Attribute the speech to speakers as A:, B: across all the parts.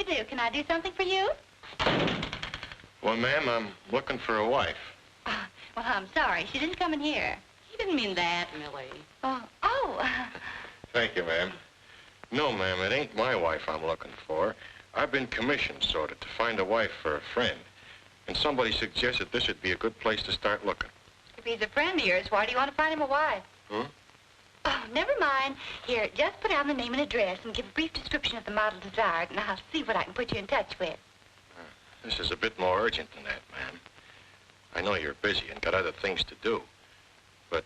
A: do? Can I do something for you?
B: Well, ma'am, I'm looking for a wife.
A: Well, I'm sorry. She didn't come in here.
C: He didn't mean that, Millie.
A: Oh.
B: Thank you, ma'am. No, ma'am, it ain't my wife I'm looking for. I've been commissioned, sort of, to find a wife for a friend. And somebody suggested this would be a good place to start looking.
A: If he's a friend of yours, why do you want to find him a wife?
B: Hmm?
A: Oh, never mind. Here, just put down the name and address and give a brief description of the model desired, and I'll see what I can put you in touch with.
B: This is a bit more urgent than that, ma'am. I know you're busy and got other things to do, but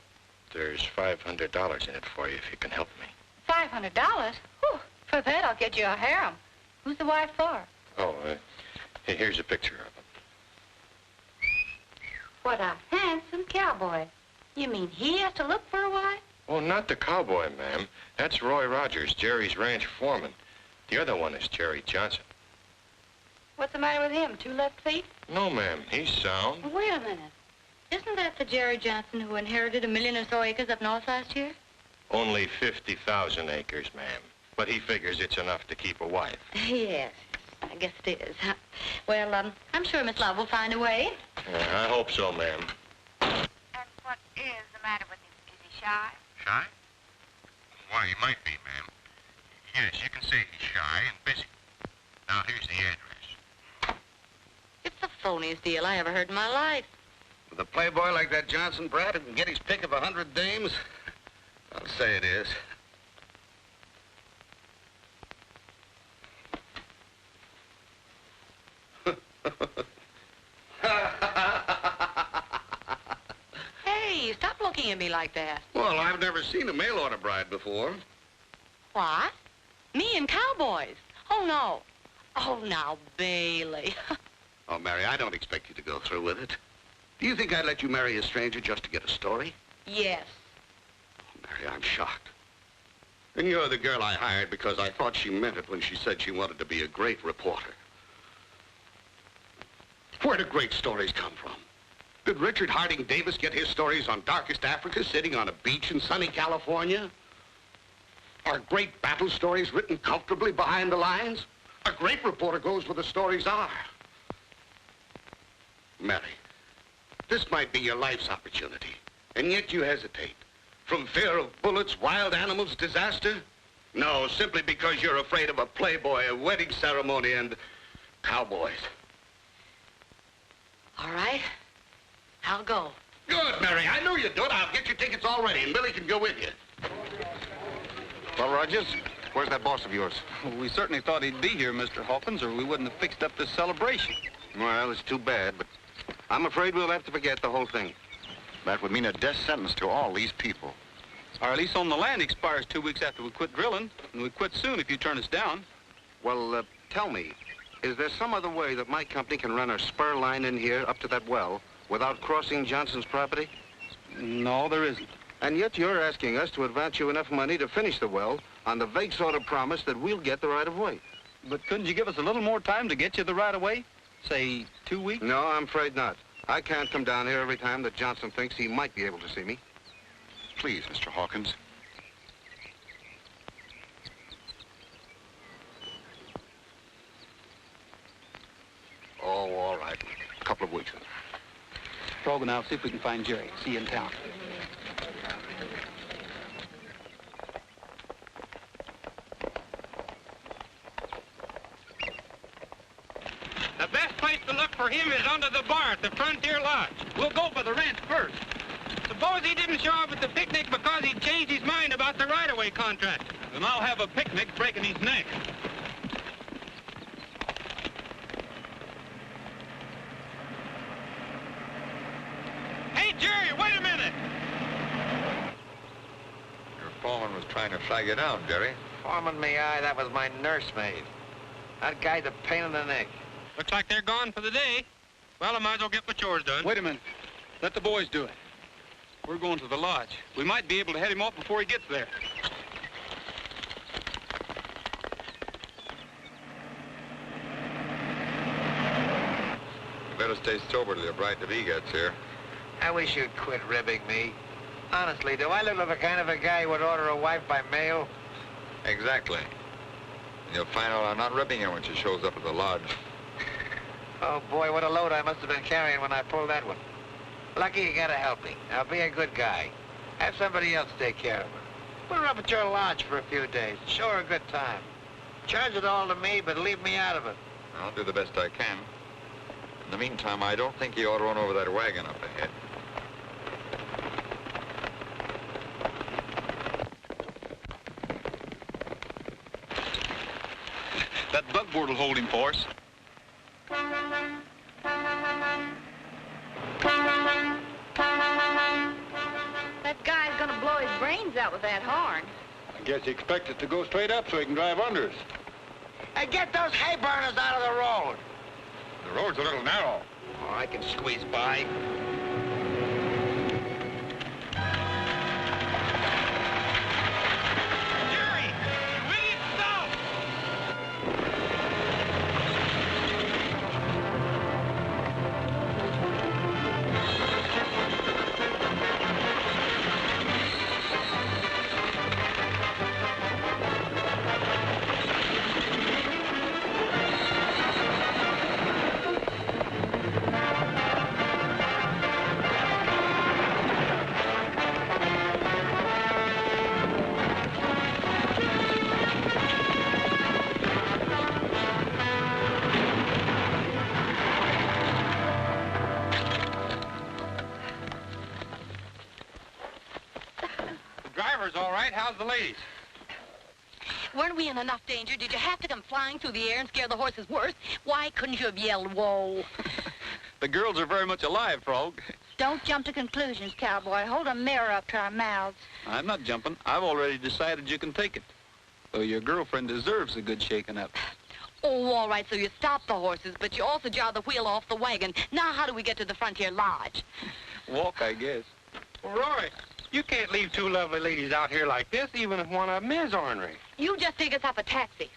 B: there's $500 in it for you if you can help me.
A: $500? Whew, for that, I'll get you a harem. Who's the wife for?
B: Oh, here's a picture of him.
A: What a handsome cowboy. You mean he has to look for a wife?
B: Oh, not the cowboy, ma'am. That's Roy Rogers, Jerry's ranch foreman. The other one is Jerry Johnson.
A: What's the matter with him? 2 left feet?
B: No, ma'am. He's sound.
A: Wait a minute. Isn't that the Jerry Johnson who inherited 1 million or so acres up north last year?
B: Only 50,000 acres, ma'am. But he figures it's enough to keep a wife.
A: Yes, I guess it is. Well, I'm sure Miss Love will find a way.
B: I hope so, ma'am.
A: And what is the matter with him? Is he shy?
B: Shy? Why, he might be, ma'am. Yes, you can say he's shy and busy. Now, here's the address.
C: It's the phoniest deal I ever heard in my life.
D: With a playboy like that Johnson brat who can get his pick of 100 dames, I'll say it is.
C: Hey, stop looking at me like that.
D: Well, I've never seen a mail-order bride before.
C: What? Me and cowboys? Oh, no. Oh, now, Bailey.
D: Oh, Mary, I don't expect you to go through with it. Do you think I'd let you marry a stranger just to get a story?
C: Yes.
D: Oh, Mary, I'm shocked. And you're the girl I hired because I thought she meant it when she said she wanted to be a great reporter. Where do great stories come from? Did Richard Harding Davis get his stories on darkest Africa sitting on a beach in sunny California? Are great battle stories written comfortably behind the lines? A great reporter goes where the stories are. Mary, this might be your life's opportunity, and yet you hesitate. From fear of bullets, wild animals, disaster? No, simply because you're afraid of a playboy, a wedding ceremony, and cowboys.
C: All right. I'll go.
D: Good, Mary. I knew you'd do it. I'll get your tickets all ready, and Billy can go with you.
E: Well, Rogers, where's that boss of yours?
F: Well, we certainly thought he'd be here, Mr. Hawkins, or we wouldn't have fixed up this celebration.
E: Well, it's too bad, but I'm afraid we'll have to forget the whole thing. That would mean a death sentence to all these people.
F: Our lease on the land expires 2 weeks after we quit drilling, and we quit soon if you turn us down.
E: Well, tell me, is there some other way that my company can run a spur line in here up to that well without crossing Johnson's property?
F: No, there isn't.
E: And yet you're asking us to advance you enough money to finish the well on the vague sort of promise that we'll get the right-of-way.
F: But couldn't you give us a little more time to get you the right-of-way? Say 2 weeks?
E: No, I'm afraid not. I can't come down here every time that Johnson thinks he might be able to see me. Please, Mr. Hawkins. Oh, all right. A couple of weeks.
F: Frog and I'll see if we can find Jerry. See you in town.
G: The best place to look for him is under the bar at the Frontier Lodge. We'll go for the ranch first. Suppose he didn't show up at the picnic because he changed his mind about the right-of-way contract.
F: Then I'll have a picnic breaking his neck.
G: Hey, Jerry, wait a minute!
E: Your foreman was trying to flag you down, Jerry.
H: Foreman me eye, that was my nursemaid. That guy's a pain in the neck.
G: Looks like they're gone for the day. Well, I might as well get my chores done.
F: Wait a minute. Let the boys do it. We're going to the lodge. We might be able to head him off before he gets there.
E: You better stay sober till you're bright if he gets here.
H: I wish you'd quit ribbing me. Honestly, do I look like the kind of a guy who would order a wife by mail?
E: Exactly.
I: And you'll find out I'm not ripping her when she shows up at the lodge.
H: Oh, boy, what a load I must have been carrying when I pulled that one. Lucky you gotta help me. I'll be a good guy. Have somebody else take care of her. Put her up at your lodge for a few days. Show her a good time. Charge it all to me, but leave me out of it.
I: I'll do the best I can. In the meantime, I don't think you ought to run over that wagon up ahead.
F: That bugboard will hold him for us.
A: That guy's gonna blow his brains out with that horn.
B: I guess he expects us to go straight up so he can drive under us.
H: Hey, get those hay burners out of the road.
B: The road's a little narrow.
H: Oh, I can squeeze by.
G: Jerry! You idiot, stop! The driver's all right. How's the ladies?
C: Weren't we in enough danger? Did you have to come flying through the air and scare the horses worse? Why couldn't you have yelled, whoa?
F: The girls are very much alive, Frog.
A: Don't jump to conclusions, cowboy. Hold a mirror up to our mouths.
F: I'm not jumping. I've already decided you can take it. Though your girlfriend deserves a good shaking up.
C: Oh, all right, so you stopped the horses, but you also jarred the wheel off the wagon. Now how do we get to the Frontier Lodge?
F: Walk, I guess.
G: Well, Roy, you can't leave two lovely ladies out here like this, even if one of them is ornery.
C: You just take us up a taxi.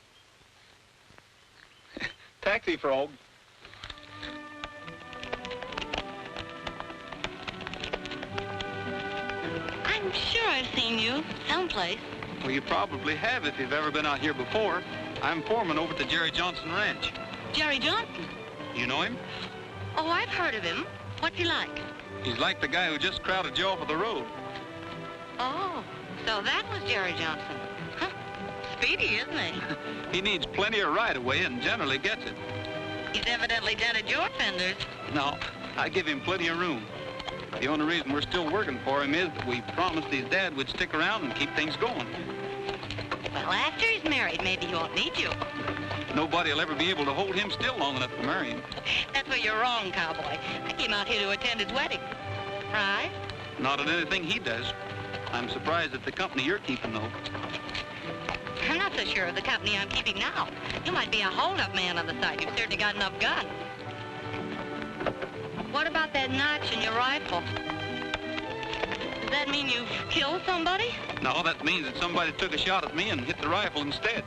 F: Taxi, Frog.
C: I'm sure I've seen you someplace.
F: Well, you probably have if you've ever been out here before. I'm foreman over at the Jerry Johnson Ranch.
C: Jerry Johnson?
F: You know him?
C: Oh, I've heard of him. What's he like?
F: He's like the guy who just crowded you off of the road.
C: Oh, so that was Jerry Johnson. Huh. Speedy, isn't he?
F: He needs plenty of right-of-way and generally gets it.
C: He's evidently dented your fenders.
F: No, I give him plenty of room. The only reason we're still working for him is that we promised his dad we'd stick around and keep things going.
C: Well, after he's married, maybe he won't need you.
F: Nobody'll ever be able to hold him still long enough to marry him.
C: That's where you're wrong, cowboy. I came out here to attend his wedding. Right?
F: Not at anything he does. I'm surprised at the company you're keeping, though.
C: I'm not so sure of the company I'm keeping now. You might be a hold-up man on the side. You've certainly got enough guns. What about that notch in your rifle? Does that mean you've killed somebody?
F: No, that means that somebody took a shot at me and hit the rifle instead.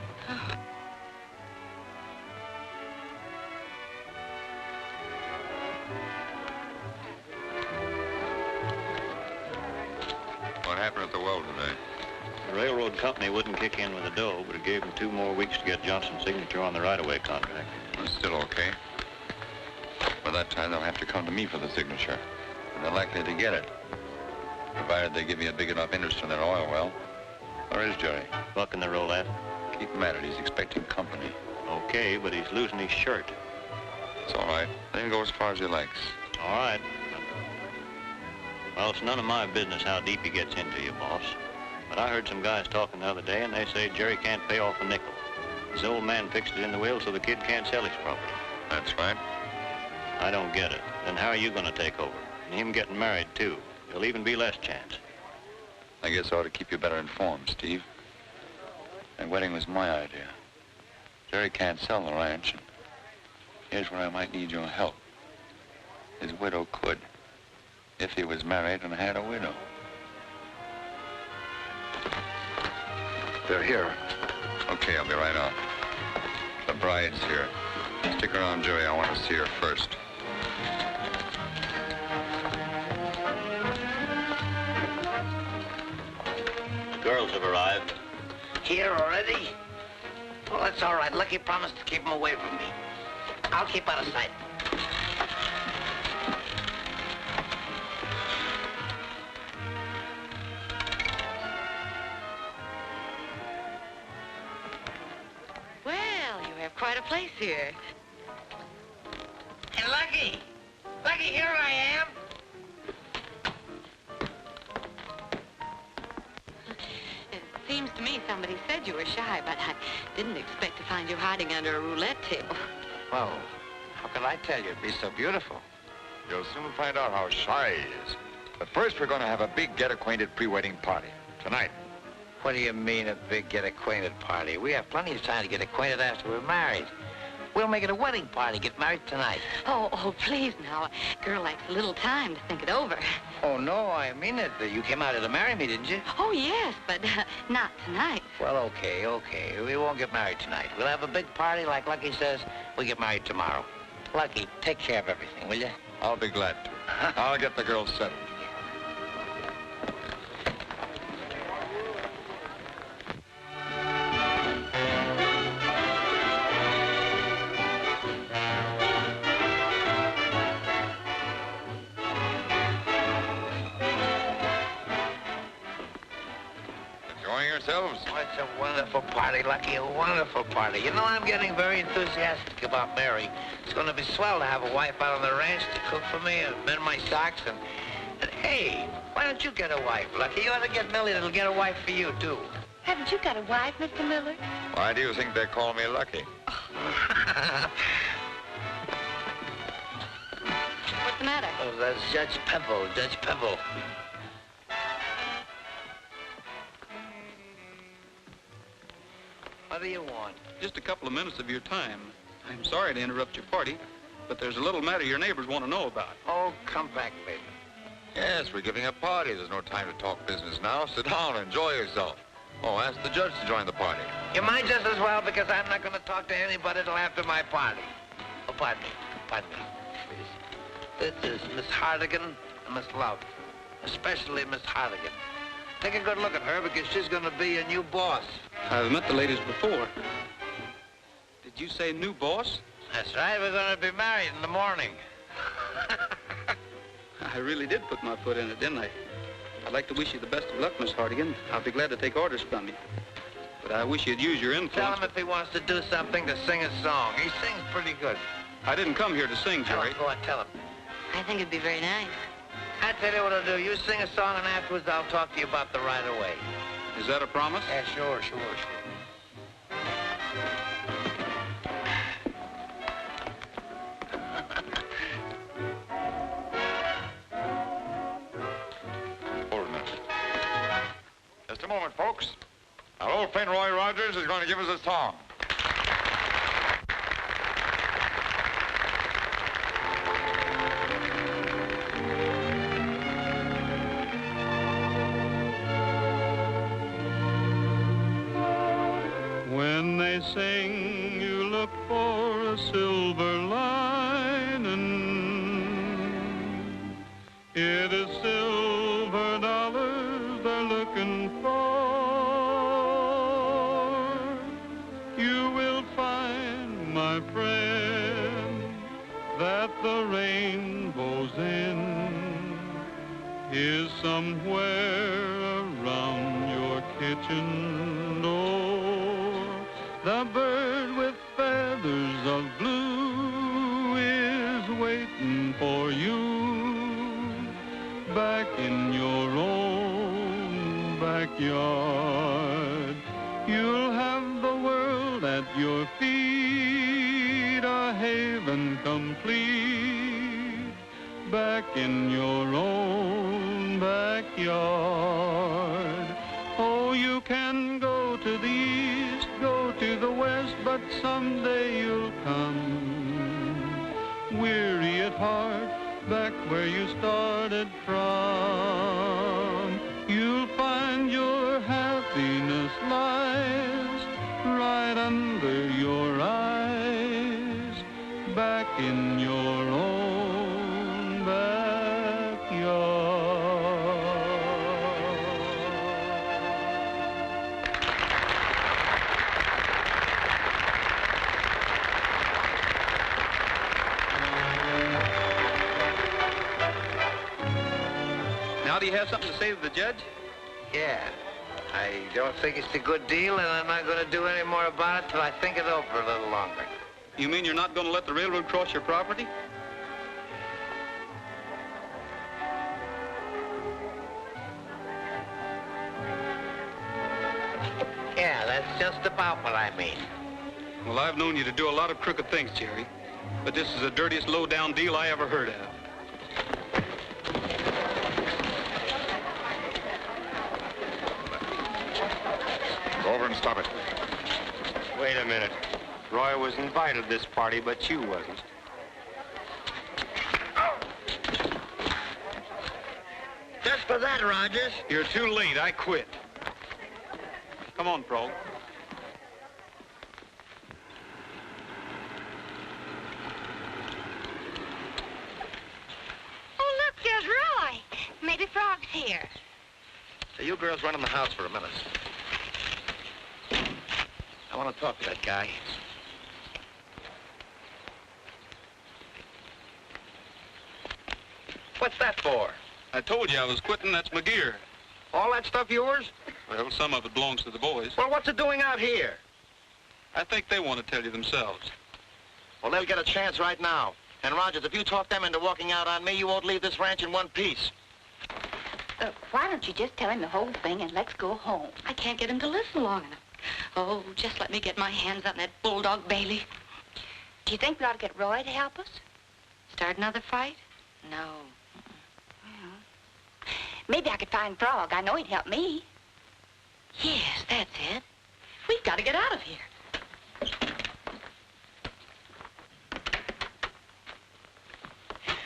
I: What happened at the well today?
J: The railroad company wouldn't kick in with the dough, but it gave them 2 more weeks to get Johnson's signature on the right-of-way contract.
I: It's still okay. By that time, they'll have to come to me for the signature. And they're likely to get it, provided they give me a big enough interest in their oil well. Where is Jerry?
J: Bucking the roulette.
I: Keep him at it. He's expecting company.
J: Okay, but he's losing his shirt.
I: It's all right. Let him go as far as he likes.
J: All right. Well, it's none of my business how deep he gets into you, boss. But I heard some guys talking the other day, and they say Jerry can't pay off a nickel. His old man fixed it in the will so the kid can't sell his property.
I: That's right.
J: I don't get it. Then how are you going to take over? And him getting married, too. There'll even be less chance.
I: I guess I ought to keep you better informed, Steve. That wedding was my idea. Jerry can't sell the ranch, and here's where I might need your help. His widow could, if he was married and had a widow.
E: They're here.
I: Okay, I'll be right on. The bride's here. Stick around, Jerry. I want to see her first.
J: The girls have arrived.
H: Here already? Well, that's all right. Lucky promised to keep him away from me. I'll keep out of sight.
C: Well, you have quite a place here.
H: Hey, Lucky! Lucky, here I am.
C: It seems to me somebody said you were shy, but I didn't expect to find you hiding under a roulette table.
H: Well, how could I tell you? It'd be so beautiful.
I: You'll soon find out how shy he is. But first, we're going to have a big get-acquainted pre-wedding party. Tonight.
H: What do you mean, a big get-acquainted party? We have plenty of time to get acquainted after we're married. We'll make it a wedding party. Get married tonight.
C: Oh, please now. A girl likes a little time to think it over.
H: Oh, no, I mean it. You came out here to marry me, didn't you?
C: Oh, yes, but not tonight.
H: Well, okay. We won't get married tonight. We'll have a big party like Lucky says. We'll get married tomorrow. Lucky, take care of everything, will you?
I: I'll be glad to. I'll get the girls settled. Enjoying yourselves?
H: Oh, it's a wonderful party, Lucky, a wonderful party. You know, I'm getting very enthusiastic about Mary. It's going to be swell to have a wife out on the ranch to cook for me and mend my socks. And hey, why don't you get a wife, Lucky? You ought to get Millie that'll get a wife for you, too.
A: Haven't you got a wife, Mr. Miller?
I: Why do you think they call me Lucky?
C: What's the matter?
H: Oh, that's Judge Pebble, Judge Pebble. What do you want?
F: Just a couple of minutes of your time. I'm sorry to interrupt your party, but there's a little matter your neighbors want to know about.
H: Oh, come back, baby.
I: Yes, we're giving a party. There's no time to talk business now. Sit down and enjoy yourself. Oh, ask the judge to join the party.
H: You might just as well, because I'm not going to talk to anybody till after my party. Oh, pardon me, please. This is Miss Hardigan and Miss Love, especially Miss Hardigan. Take a good look at her, because she's going to be your new boss.
F: I've met the ladies before. Did you say new boss?
H: That's right, we're going to be married in the morning.
F: I really did put my foot in it, didn't I? I'd like to wish you the best of luck, Miss Hardigan. I'll be glad to take orders from you. But I wish you'd use your
H: Tell
F: influence.
H: him if he wants to do something to sing a song. He sings pretty good.
F: I didn't come here to sing,
H: Tell
F: Jerry.
H: him, go on, tell him.
C: I think it'd be very nice.
H: I tell you what I'll do. You sing a song, and afterwards I'll talk to you about the right of way.
F: Is that a promise?
H: Yeah, sure.
I: Hold a minute. Just a moment, folks. Our old friend Roy Rogers is going to give us a song.
K: When they sing, you look for a silver lining. It is silver dollars they're looking for. You will find, my friend, that the rainbow's end is somewhere around your kitchen door. The bird with feathers of blue is waiting for you back in your own backyard. You'll have the world at your feet, a haven complete, back in your own backyard. Oh, you can go to the east, go to the west, but someday you'll come, weary at heart, back where you started from. You'll find your happiness lies right under your eyes, back in your own backyard.
F: have something to say to the judge?
H: Yeah. I don't think it's a good deal, and I'm not going to do any more about it till I think it over a little longer.
F: You mean you're not going to let the railroad cross your property?
H: Yeah, that's just about what I mean.
F: Well, I've known you to do a lot of crooked things, Jerry. But this is the dirtiest low-down deal I ever heard of.
B: Go over and stop it.
J: Wait a minute. Roy was invited to this party, but you wasn't.
H: Just for that, Rogers.
F: You're too late. I quit. Come on, Frog.
A: Oh, look, there's Roy. Maybe Frog's here.
H: Hey, you girls run in the house for a minute. I want to talk to that guy. What's that for?
F: I told you I was quitting. That's my gear.
H: All that stuff yours?
F: Well, some of it belongs to the boys.
H: Well, what's it doing out here?
F: I think they want to tell you themselves.
H: Well, they'll get a chance right now. And, Rogers, if you talk them into walking out on me, you won't leave this ranch in one piece.
A: Why don't you just tell him the whole thing and let's go home?
C: I can't get him to listen long enough. Oh, just let me get my hands on that bulldog Bailey.
A: Do you think we ought to get Roy to help us?
C: Start another fight? No.
A: Maybe I could find Frog. I know he'd help me.
C: Yes, that's it. We've got to get out of here.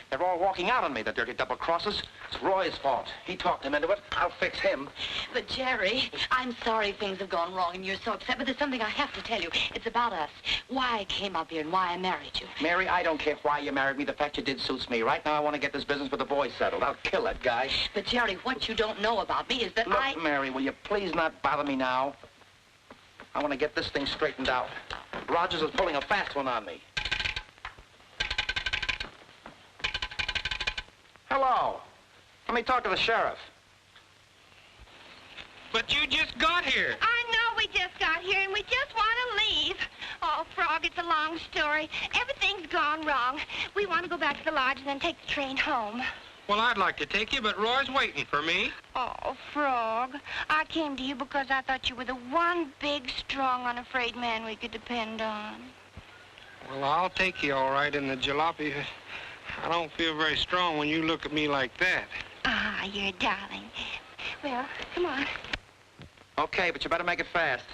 H: They're all walking out on me, the dirty double-crossers. It's Roy's fault. He talked him into it. I'll fix him.
C: But, Jerry, I'm sorry things have gone wrong and you're so upset, but there's something I have to tell you. It's about us. Why I came up here and why I married you.
H: Mary, I don't care why you married me. The fact you did suits me. Right now, I want to get this business with the boys settled. I'll kill that guy.
C: But, Jerry, what you don't know about me is that
H: Look, Mary, will you please not bother me now? I want to get this thing straightened out. Rogers is pulling a fast one on me. Hello. Let me talk to the sheriff.
G: But you just got here.
A: I know we just got here and we just want to leave. Oh, Frog, it's a long story. Everything's gone wrong. We want to go back to the lodge and then take the train home.
G: Well, I'd like to take you, but Roy's waiting for me.
A: Oh, Frog, I came to you because I thought you were the one big, strong, unafraid man we could depend on.
G: Well, I'll take you all right in the jalopy. I don't feel very strong when you look at me like that.
A: Ah, you're a darling. Well, come on.
H: Okay, but you better make it fast.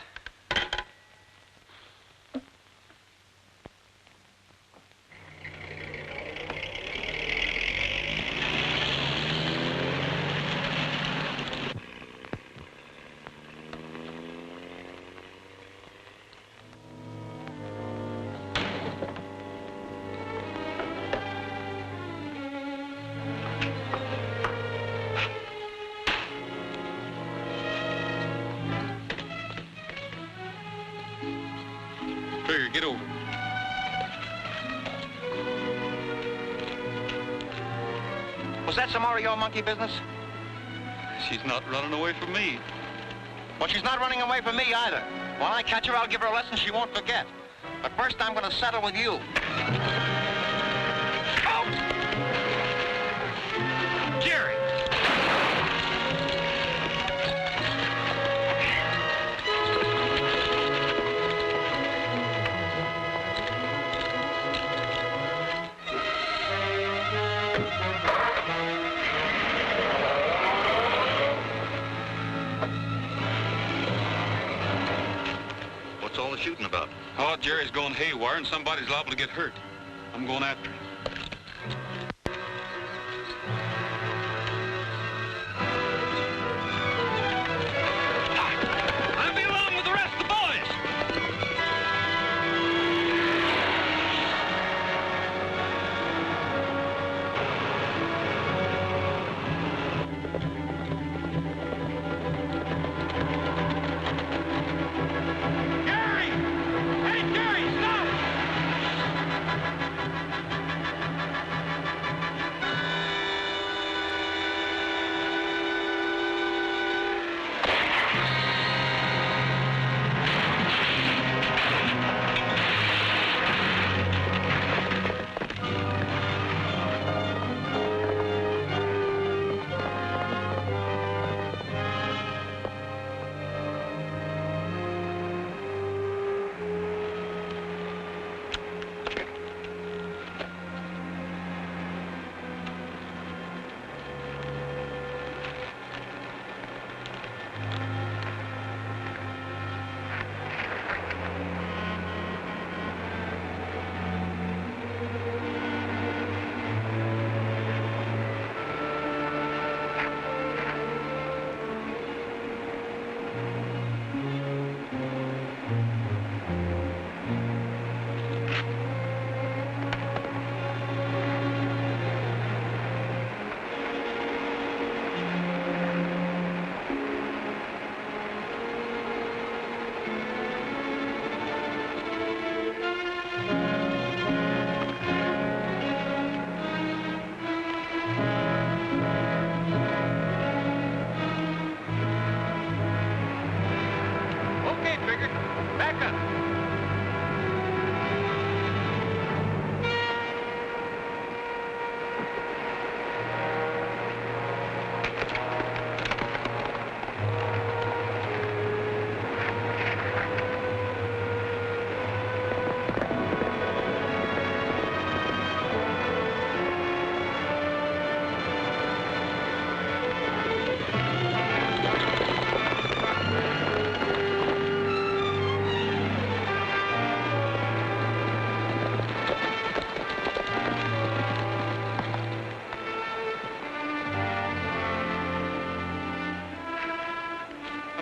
F: Trigger, get over.
H: Was that some more of your monkey business?
F: She's not running away from me.
H: Well, she's not running away from me either. When I catch her, I'll give her a lesson she won't forget. But first, I'm going to settle with you. Out!
G: Jerry!
J: What's all the shooting about?
F: Oh, Jerry's going haywire and somebody's liable to get hurt. I'm going after him.
G: I'll be along with the rest of the boys. Jerry! Hey, Jerry, stop!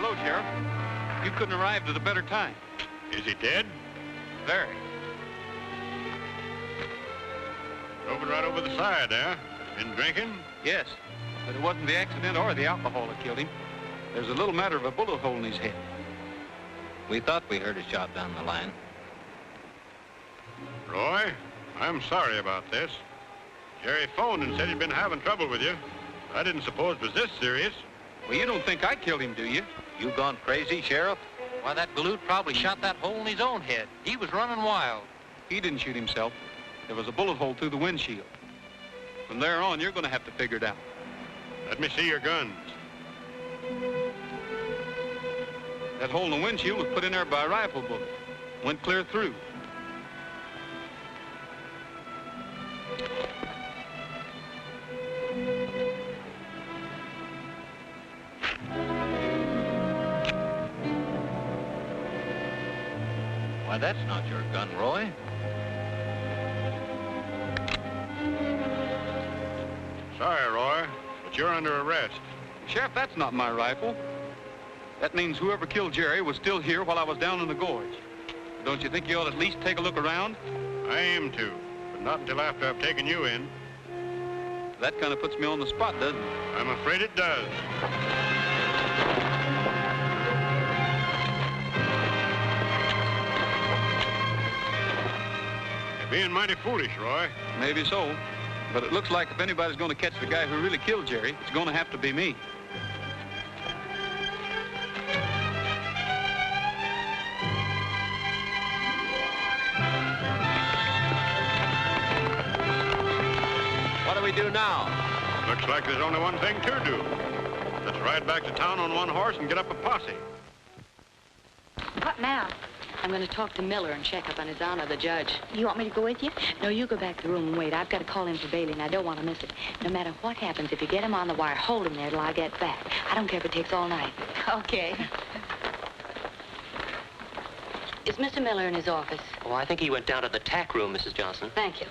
F: hello, Sheriff. You couldn't have arrived at a better time.
B: Is he dead?
F: Very.
B: Drove right over the side, huh? Been drinking?
F: Yes, but it wasn't the accident or the alcohol that killed him. There's a little matter of a bullet hole in his head. We thought we heard a shot down the line.
B: Roy, I'm sorry about this. Jerry phoned and said he'd been having trouble with you. I didn't suppose it was this serious.
F: Well, you don't think I killed him, do you?
H: You gone crazy, Sheriff? Why, that galoot probably shot that hole in his own head. He was running wild.
F: He didn't shoot himself. There was a bullet hole through the windshield. From there on, you're going to have to figure it out.
B: Let me see your guns.
F: That hole in the windshield was put in there by a rifle bullet. Went clear through.
H: Why, that's not your gun, Roy.
B: Sorry, Roy, but you're under arrest.
F: Sheriff, that's not my rifle. That means whoever killed Jerry was still here while I was down in the gorge. Don't you think you ought to at least take a look around?
B: I aim to, but not until after I've taken you in.
F: That kind of puts me on the spot, doesn't it?
B: I'm afraid it does. You're being mighty foolish, Roy.
F: Maybe so. But it looks like if anybody's going to catch the guy who really killed Jerry, it's going to have to be me.
H: What do we do now?
B: Looks like there's only one thing to do. Let's ride back to town on one horse and get up a posse.
C: What now? I'm going to talk to Miller and check up on his honor, the judge. You want me to go with you? No, you go back to the room and wait. I've got to call in for Bailey, and I don't want to miss it. No matter what happens, if you get him on the wire, hold him there till I get back. I don't care if it takes all night. Okay. Is Mr. Miller in his office?
L: Oh, I think he went down to the tack room, Mrs. Johnson.
C: Thank you.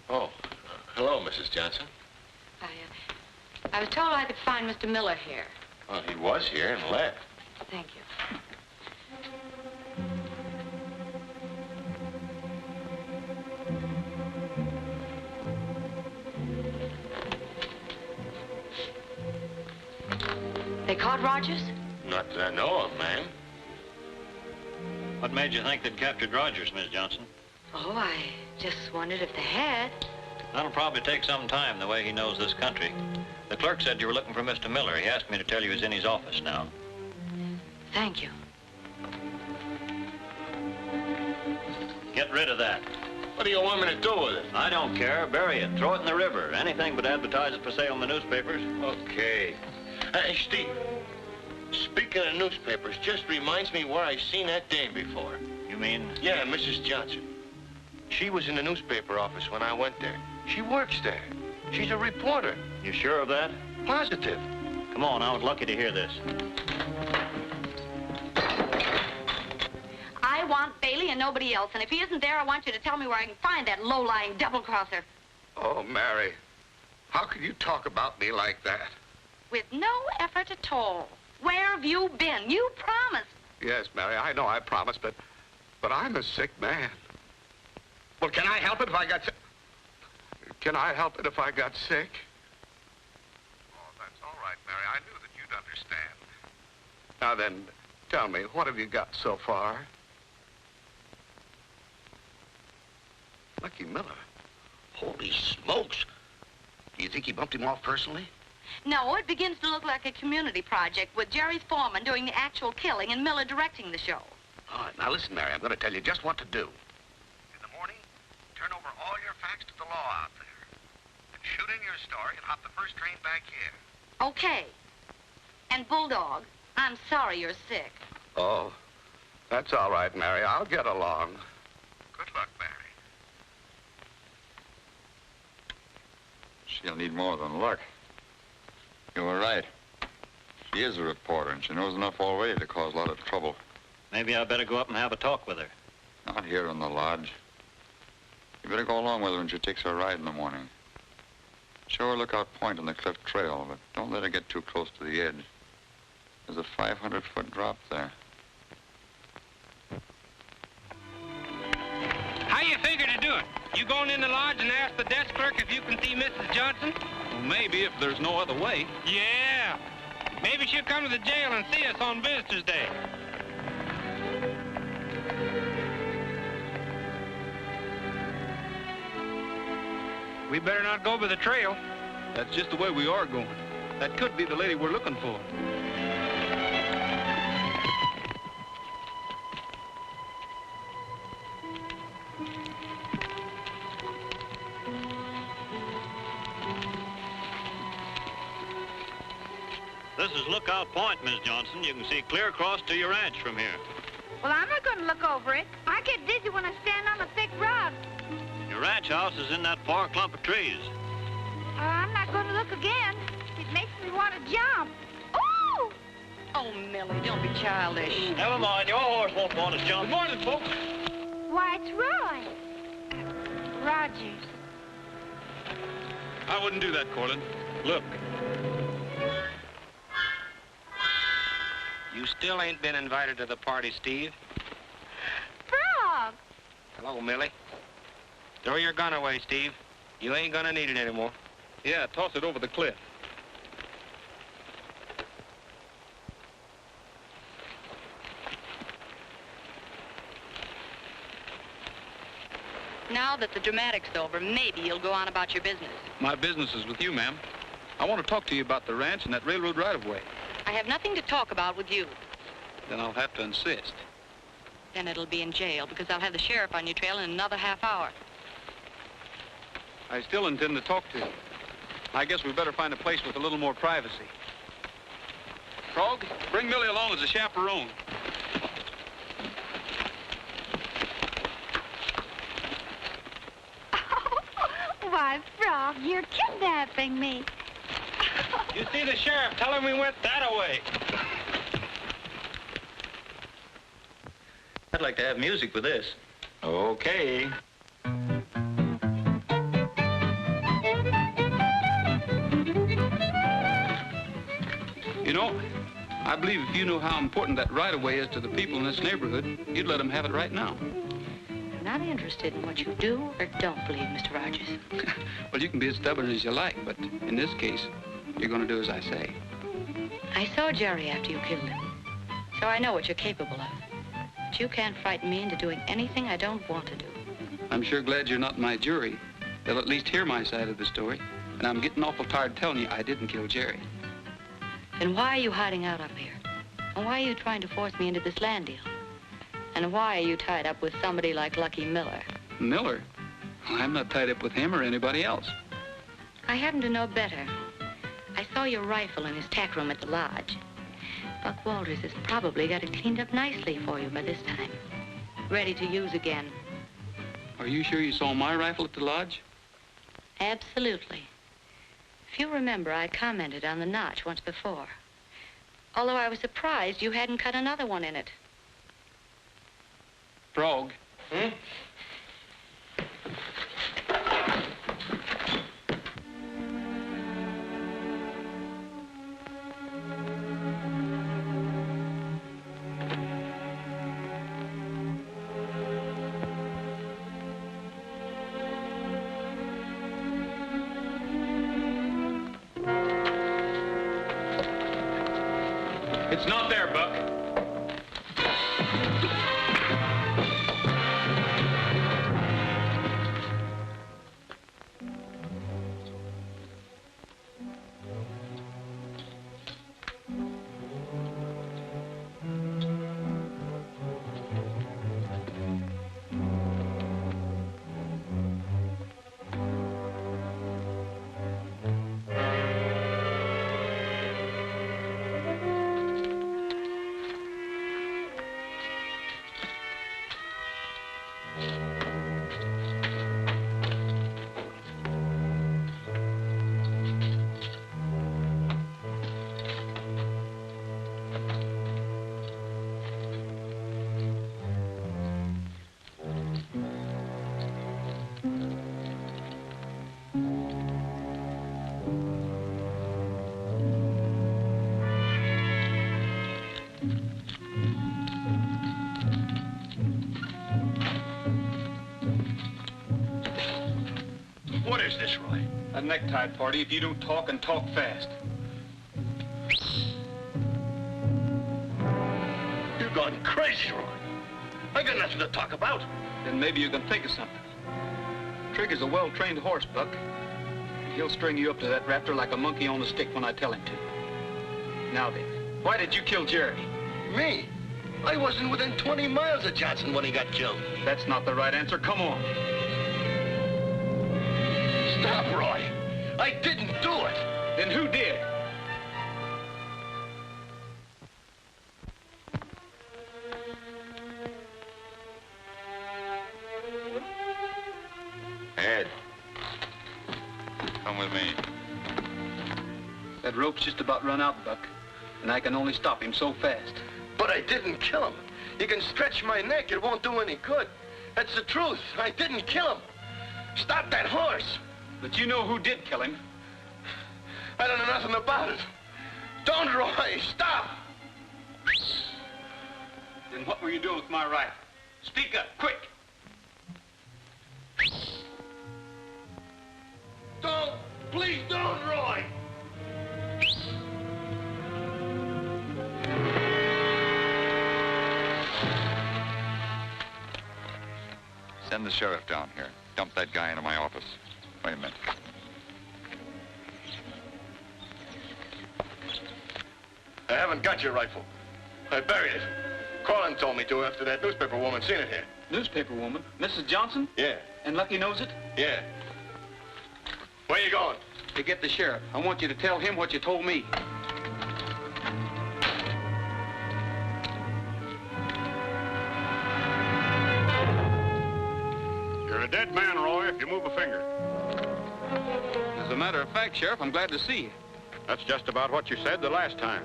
B: Oh, hello, Mrs. Johnson.
C: I was told I could find Mr. Miller here.
B: Well, he was here and left.
C: Thank you. They caught Rogers?
B: Not that I know of, ma'am.
J: What made you think they'd captured Rogers, Miss Johnson?
C: Oh, I just wondered if they had.
J: That'll probably take some time, the way he knows this country. The clerk said you were looking for Mr. Miller. He asked me to tell you he's in his office now.
C: Thank you.
J: Get rid of that.
B: What do you want me to do with it?
J: I don't care. Bury it. Throw it in the river. Anything but advertise it for sale in the newspapers.
B: Okay. Hey, Steve. Speaking of newspapers, just reminds me where I seen that dame before.
J: You mean?
B: Yeah, Mrs. Johnson. She was in the newspaper office when I went there. She works there. She's a reporter.
J: You sure of that?
B: Positive.
J: Come on, I was lucky to hear this.
C: I want Bailey and nobody else, and if he isn't there, I want you to tell me where I can find that low-lying double-crosser.
D: Oh, Mary, how can you talk about me like that?
C: With no effort at all. Where have you been? You promised.
D: Yes, Mary, I know I promised, but I'm a sick man. Well, can I help it if I got sick? Can I help it if I got sick? Oh, that's all right, Mary. I knew that you'd understand. Now then, tell me, what have you got so far? Lucky Miller. Holy smokes. Do you think he bumped him off personally?
C: No, it begins to look like a community project with Jerry's foreman doing the actual killing and Miller directing the show.
D: All right, now listen, Mary, I'm going to tell you just what to do. In the morning, turn over all your facts to the law out there. And shoot in your story and hop the first train back here.
C: Okay. And Bulldog, I'm sorry you're sick.
D: Oh, that's all right, Mary. I'll get along. Good luck, Mary.
I: She'll need more than luck. You were right. She is a reporter, and she knows enough already to cause a lot of trouble.
J: Maybe I better go up and have a talk with her.
I: Not here in the lodge. You better go along with her when she takes her ride in the morning. Show her Lookout Point on the cliff trail, but don't let her get too close to the edge. There's a 500-foot drop there.
G: How you figure to do it? You going in the lodge and ask the desk clerk if you can see Mrs. Johnson?
F: Well, maybe if there's no other way.
G: Yeah. Maybe she'll come to the jail and see us on Visitors' Day. We better not go by the trail.
F: That's just the way we are going. That could be the lady we're looking for.
J: This is Lookout Point, Miss Johnson. You can see clear across to your ranch from here.
A: Well, I'm not going to look over it. I get dizzy when I stand on the thick rug.
J: Your ranch house is in that far clump of trees.
A: I'm not going to look again. It makes me want to jump. Ooh!
C: Oh, Millie, don't be childish.
J: Never mind, your horse won't want to jump.
G: Good morning, folks.
A: Why, it's Roy. Rogers.
F: I wouldn't do that, Corlin. Look.
G: You still ain't been invited to the party, Steve.
A: Frog!
G: Hello, Millie. Throw your gun away, Steve. You ain't gonna need it anymore.
F: Yeah, toss it over the cliff.
C: Now that the dramatic's over, maybe you'll go on about your business.
F: My business is with you, ma'am. I want to talk to you about the ranch and that railroad right-of-way.
C: I have nothing to talk about with you.
F: Then I'll have to insist.
C: Then it'll be in jail, because I'll have the sheriff on your trail in another half hour.
F: I still intend to talk to you. I guess we better find a place with a little more privacy. Frog, bring Millie along as a chaperone.
A: Why, Frog, you're kidnapping me.
G: You see the sheriff. Tell him we went that way.
J: I'd like to have music with this.
B: Okay.
F: You know, I believe if you knew how important that right-of-way is to the people in this neighborhood, you'd let them have it right now.
C: I'm not interested in what you do or don't believe, Mr. Rogers.
F: Well, you can be as stubborn as you like, but in this case, you're going to do as I say.
C: I saw Jerry after you killed him, so I know what you're capable of. But you can't frighten me into doing anything I don't want to do.
F: I'm sure glad you're not my jury. They'll at least hear my side of the story, and I'm getting awful tired telling you I didn't kill Jerry.
C: Then why are you hiding out up here? And why are you trying to force me into this land deal? And why are you tied up with somebody like Lucky Miller?
F: Miller? Well, I'm not tied up with him or anybody else.
C: I happen to know better. I saw your rifle in his tack room at the lodge. Buck Walters has probably got it cleaned up nicely for you by this time. Ready to use again.
F: Are you sure you saw my rifle at the lodge?
C: Absolutely. If you remember, I commented on the notch once before. Although I was surprised you hadn't cut another one in it.
F: Frog.
G: Hmm?
F: It's not there, Buck.
D: is this, Roy?
F: A necktie party if you don't talk and talk fast.
D: You're gone crazy, Roy. I got nothing to talk about.
F: Then maybe you can think of something. Trigger's a well-trained horse, Buck. He'll string you up to that raptor like a monkey on a stick when I tell him to. Now then, why did you kill Jerry?
D: Me? I wasn't within 20 miles of Johnson when he got killed.
F: That's not the right answer. Come on.
D: Stop, Roy. I didn't do it.
F: Then who did?
I: Ed. Come with me.
F: That rope's just about run out, Buck. And I can only stop him so fast.
D: But I didn't kill him. You can stretch my neck. It won't do any good. That's the truth. I didn't kill him. Stop that horse.
F: But you know who did kill him.
D: I don't know nothing about it. Don't, Roy. Stop.
F: Then what were you doing with my rifle? Speak up, quick.
D: Don't. Please don't, Roy.
I: Send the sheriff down here. Dump that guy into my office. Wait a minute.
B: I haven't got your rifle. I buried it. Corlin told me to after that newspaper woman seen it here.
F: Newspaper woman? Mrs. Johnson?
B: Yeah.
F: And Lucky knows it?
B: Yeah. Where you going?
F: To get the sheriff. I want you to tell him what you told me.
B: You're a dead man, Roy, if you move a finger.
F: As a matter of fact, Sheriff, I'm glad to see you.
B: That's just about what you said the last time.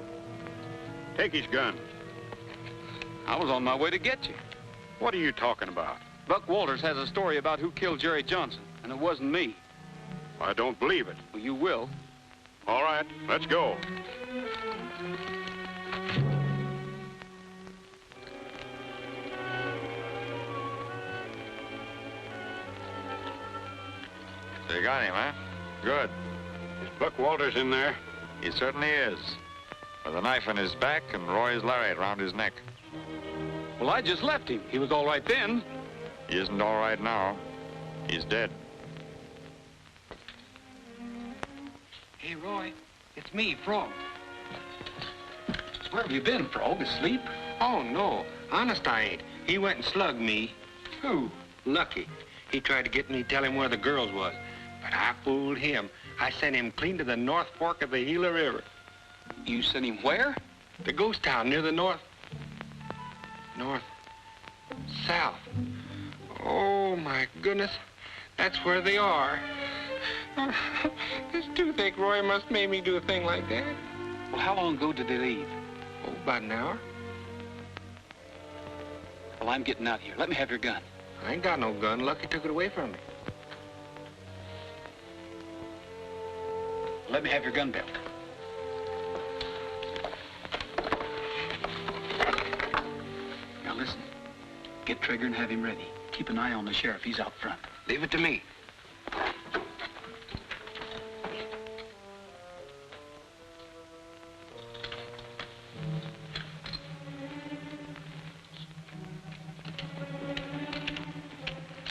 B: Take his gun.
F: I was on my way to get you.
B: What are you talking about?
F: Buck Walters has a story about who killed Jerry Johnson, and it wasn't me.
B: I don't believe it.
F: Well, you will.
B: All right, let's go.
I: So you got him, huh?
B: Good. Is Buck Walters in there?
I: He certainly is. With a knife in his back and Roy's lariat around his neck.
F: Well, I just left him. He was all right then.
I: He isn't all right now. He's dead.
G: Hey, Roy, it's me, Frog.
F: Where have you been, Frog? Asleep?
G: Oh, no. Honest, I ain't. He went and slugged me.
F: Who?
G: Lucky. He tried to get me to tell him where the girls was. But I fooled him. I sent him clean to the North Fork of the Gila River.
F: You sent him where?
G: The ghost town near the south. Oh, my goodness. That's where they are. This toothache, Roy, must make me do a thing like that.
F: Well, how long ago did they leave?
G: Oh, about an hour.
F: Well, I'm getting out of here. Let me have your gun.
G: I ain't got no gun. Lucky took it away from me.
F: Let me have your gun belt. Now listen. Get Trigger and have him ready. Keep an eye on the sheriff. He's out front.
G: Leave it to me.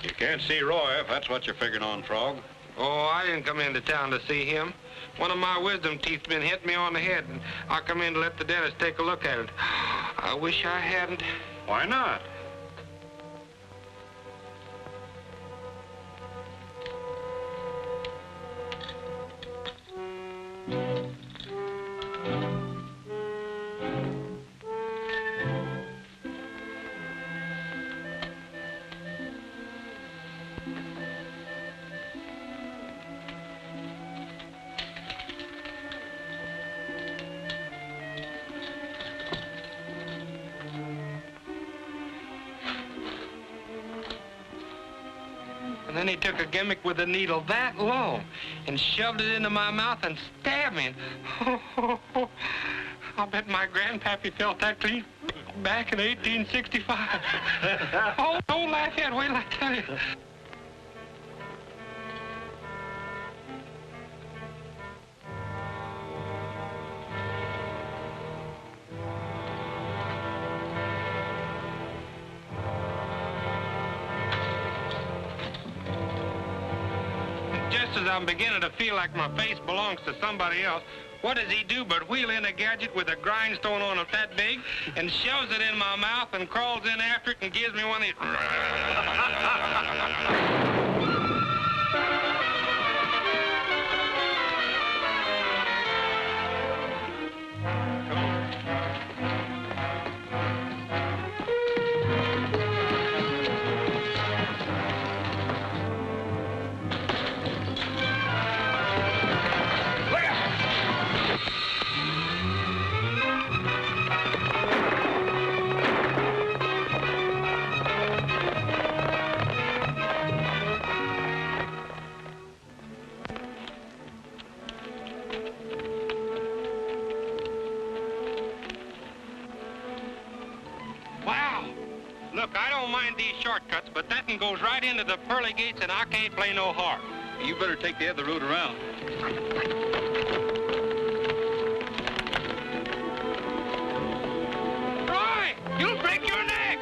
B: You can't see Roy if that's what you're figuring on, Frog.
G: Oh, I didn't come into town to see him. One of my wisdom teeth been hit me on the head, and I come in to let the dentist take a look at it. I wish I hadn't.
B: Why not?
G: And then he took a gimmick with a needle that long and shoved it into my mouth and stabbed me. I'll bet my grandpappy felt that clean back in 1865. Oh, don't laugh yet. Wait till I tell you. just as I'm beginning to feel like my face belongs to somebody else, what does he do but wheel in a gadget with a grindstone on it that big and shoves it in my mouth and crawls in after it and gives me one of these... Look, I don't mind these shortcuts, but that one goes right into the pearly gates, and I can't play no harp.
F: You better take the other route around.
G: Roy, you'll break your neck!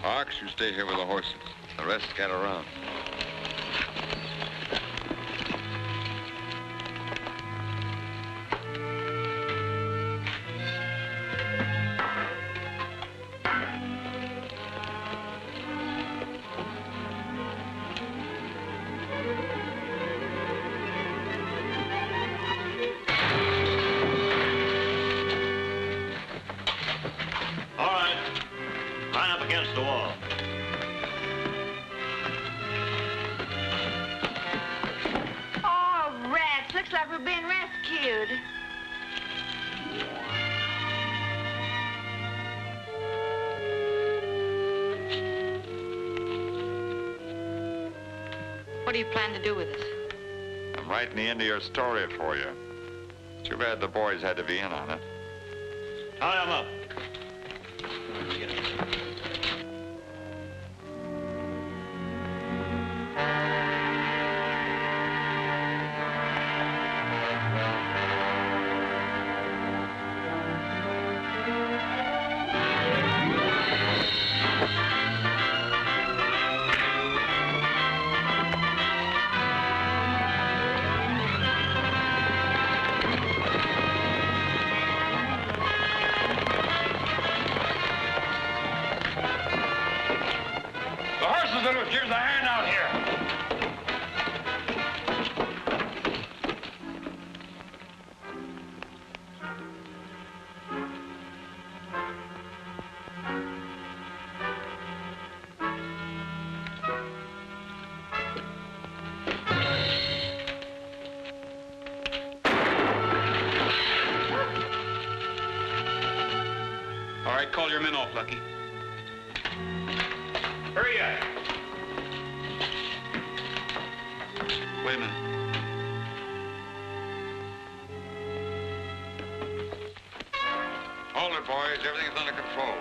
I: Ox, you stay here with the horses. The rest scatter around.
J: Against the wall.
A: Oh, rats. Looks like we're being rescued.
C: What do you plan to do with us?
I: I'm writing the end of your story for you. Too bad the boys had to be in on it.
J: Tie 'em up.
G: Here's a hand out here.
F: All right, call your men off, Lucky. Hurry up. Wait a minute.
I: Hold it, boys. Everything's under control.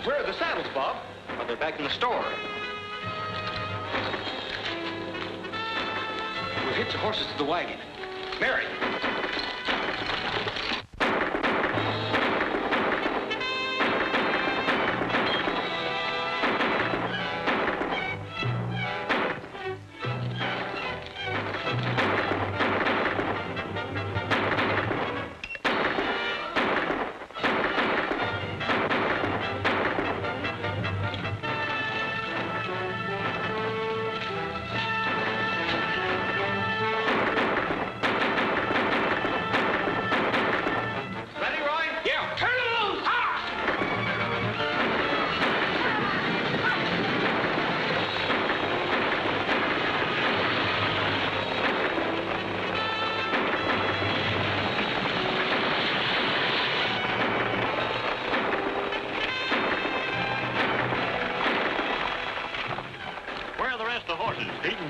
H: Where are the saddles, Bob? Oh, they're back in the store.
F: We'll hitch the horses to the wagon. Mary.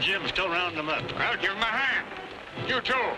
J: Jim's still rounding them up.
G: Well, give him a hand. You too.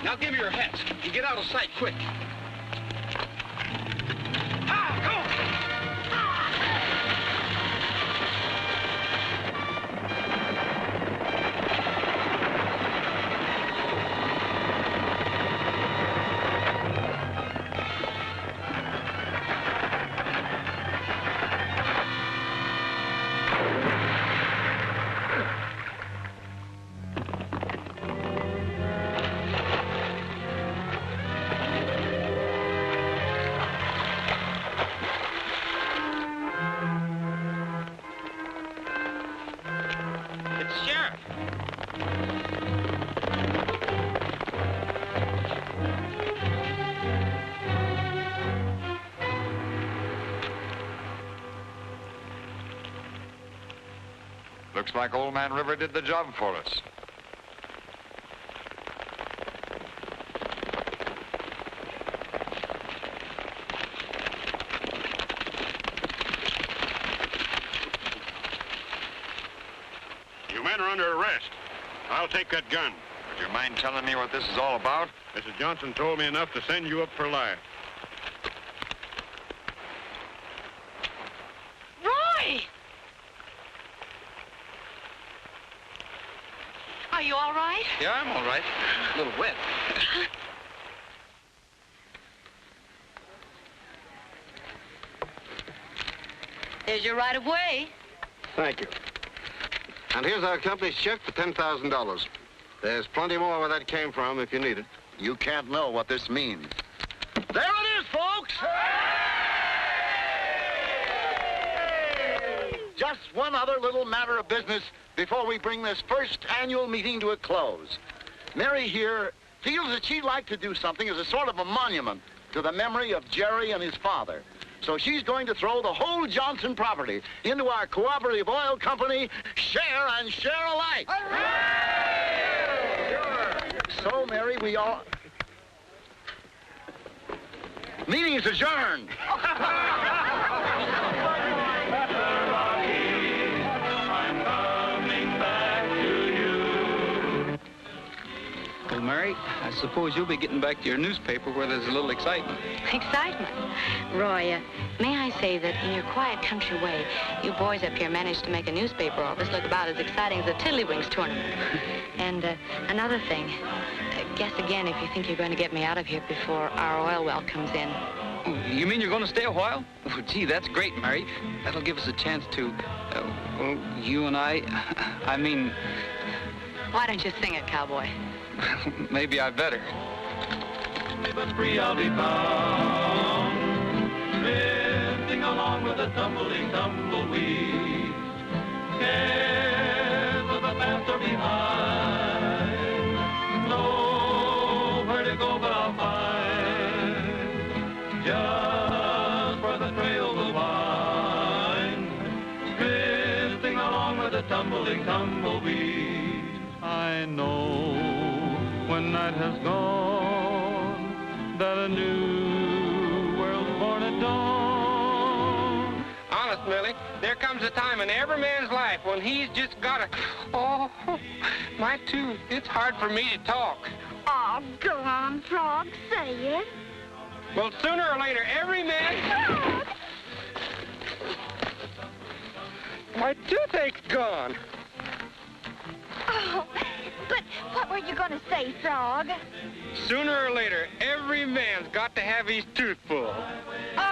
F: Now give me your hats and get out of sight quick.
I: Looks like Old Man River did the job for us.
B: You men are under arrest. I'll take that gun.
I: Would you mind telling me what this is all about?
B: Mrs. Johnson told me enough to send you up for life.
C: Roy! Are you all right?
F: Yeah, I'm all right. A little wet.
C: There's your right of way.
E: Thank you. And here's our company's check for $10,000. There's plenty more where that came from if you need it.
I: You can't know what this means.
D: There it is, folks! Just one other little matter of business before we bring this first annual meeting to a close. Mary here feels that she'd like to do something as a sort of a monument to the memory of Jerry and his father. So she's going to throw the whole Johnson property into our cooperative oil company, share and share alike. So, Mary, we all... Meeting's adjourned.
F: Well, Mary, I suppose you'll be getting back to your newspaper where there's a little excitement.
C: Excitement. Roy, may I say that in your quiet country way, you boys up here managed to make a newspaper office look about as exciting as a Tiddlywinks tournament. And another thing, guess again if you think you're going to get me out of here before our oil well comes in.
F: Oh, you mean you're going to stay a while? Oh, gee, that's great, Mary. That'll give us a chance to, well, you and I mean...
C: Why don't you sing it, cowboy?
F: Maybe I better.
K: But free I'll be found, drifting along with the tumbling tumbleweed. Cares of the past are behind, nowhere to go but I'll find just where the trail will wind, drifting along with the tumbling tumbleweed. I know when night has gone, that a new world's born at dawn.
G: Honest, Millie, there comes a time in every man's life when he's just got to... Oh, my tooth. It's hard for me to talk.
A: Oh, go on, Frog, say it.
G: Well, sooner or later, every man... My toothache's gone.
A: Oh, but what were you going to say, Frog?
G: Sooner or later, every man's got to have his tooth pulled.
A: Oh,